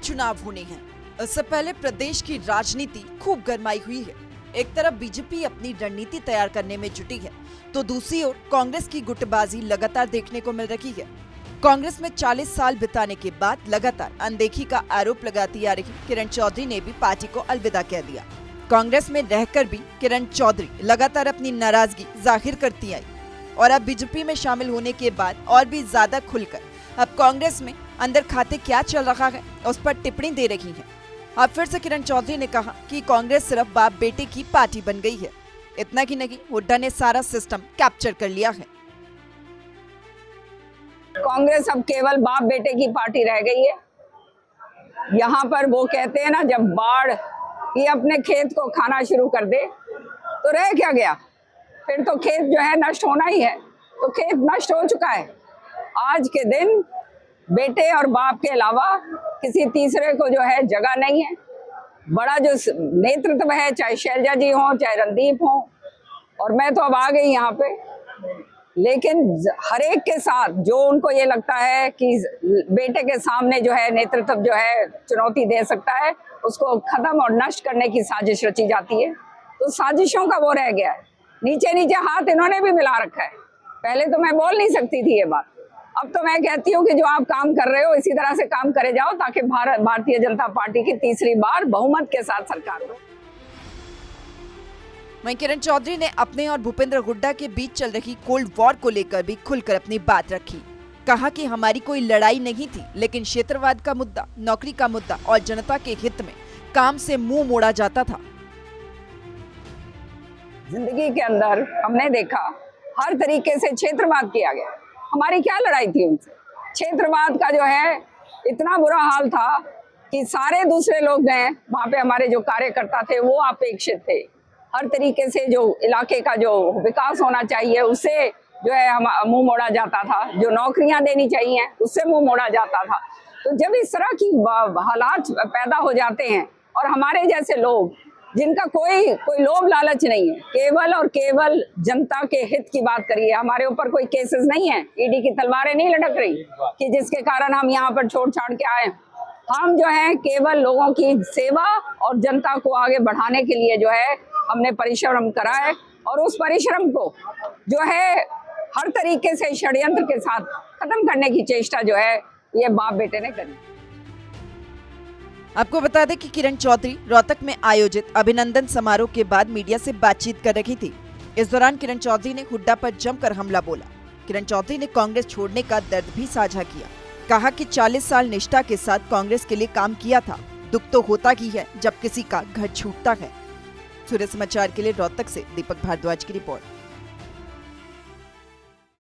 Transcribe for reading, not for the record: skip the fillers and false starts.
चुनाव होने हैं। इससे पहले प्रदेश की राजनीति खूब गरमाई हुई है। एक तरफ बीजेपी अपनी रणनीति तैयार करने में जुटी है, तो दूसरी ओर कांग्रेस की गुटबाजी लगातार देखने को मिल रही है। कांग्रेस में 40 साल बिताने के बाद लगातार अनदेखी का आरोप लगाती आ रही किरण चौधरी ने भी पार्टी को अलविदा कह दिया। कांग्रेस में रहकर भी किरण चौधरी लगातार अपनी नाराजगी जाहिर करती आई और अब बीजेपी में शामिल होने के बाद और भी ज्यादा खुलकर अब कांग्रेस में अंदर खाते क्या चल रहा है उस पर टिप्पणी दे रही हैं। अब फिर से किरण चौधरी ने कहा कि कांग्रेस सिर्फ बाप बेटे की पार्टी बन गई है। इतना ही नहीं, हुड्डा ने सारा सिस्टम कैप्चर कर लिया है। कांग्रेस अब केवल बाप बेटे की पार्टी रह गई है। यहाँ पर वो कहते हैं ना, जब बाढ़ ये अपने खेत को खाना शुरू कर दे तो रह क्या गया, फिर तो खेत जो है नष्ट होना ही है। तो खेत नष्ट हो चुका है। आज के दिन बेटे और बाप के अलावा किसी तीसरे को जो है जगह नहीं है। बड़ा जो नेतृत्व है, चाहे शैलजा जी हो चाहे रणदीप हो, और मैं तो अब आ गई यहाँ पे, लेकिन हर एक के साथ जो उनको ये लगता है कि बेटे के सामने जो है नेतृत्व जो है चुनौती दे सकता है, उसको खत्म और नष्ट करने की साजिश रची जाती है। तो साजिशों का वो रह गया है। नीचे नीचे हाथ इन्होंने भी मिला रखा है। पहले तो मैं बोल नहीं सकती थी ये बात, अब तो मैं कहती हूँ कि जो आप काम कर रहे हो इसी तरह से काम करे जाओ, ताकि भारतीय जनता पार्टी की तीसरी बार बहुमत के साथ सरकार हो। वहीं किरण चौधरी ने अपने और भूपेंद्र हुड्डा के बीच चल रही कोल्ड वॉर को लेकर भी खुलकर अपनी बात रखी। कहा कि हमारी कोई लड़ाई नहीं थी, लेकिन क्षेत्रवाद का मुद्दा, नौकरी का मुद्दा और जनता के हित में काम से मुंह मोड़ा जाता था। जिंदगी के अंदर हमने देखा हर तरीके से क्षेत्रवाद किया गया। हमारी क्या लड़ाई थी उनसे? क्षेत्रवाद का जो है इतना बुरा हाल था कि सारे दूसरे लोग हैं वहां पे, हमारे जो कार्यकर्ता थे वो अपेक्षित थे। हर तरीके से जो इलाके का जो विकास होना चाहिए उससे जो है हम मुंह मोड़ा जाता था। जो नौकरियां देनी चाहिए उससे मुंह मोड़ा जाता था। तो जब इस तरह की हालात पैदा हो जाते हैं और हमारे जैसे लोग जिनका कोई लोभ लालच नहीं है, केवल और केवल जनता के हित की बात करिए। हमारे ऊपर कोई केसेस नहीं है, ईडी की तलवारें नहीं लटक रही कि जिसके कारण हम यहाँ पर छोड़ छाड़ के आए। हम जो है केवल लोगों की सेवा और जनता को आगे बढ़ाने के लिए जो है हमने परिश्रम करा है, और उस परिश्रम को जो है हर तरीके से षड्यंत्र के साथ खत्म करने की चेष्टा जो है ये बाप बेटे ने करी। आपको बता दें कि किरण चौधरी रोहतक में आयोजित अभिनंदन समारोह के बाद मीडिया से बातचीत कर रही थी। इस दौरान किरण चौधरी ने हुड्डा पर जमकर हमला बोला। किरण चौधरी ने कांग्रेस छोड़ने का दर्द भी साझा किया। कहा कि 40 साल निष्ठा के साथ कांग्रेस के लिए काम किया था। दुख तो होता ही है जब किसी का घर छूटता है। सूर्य समाचार के लिए रोहतक से दीपक भारद्वाज की रिपोर्ट।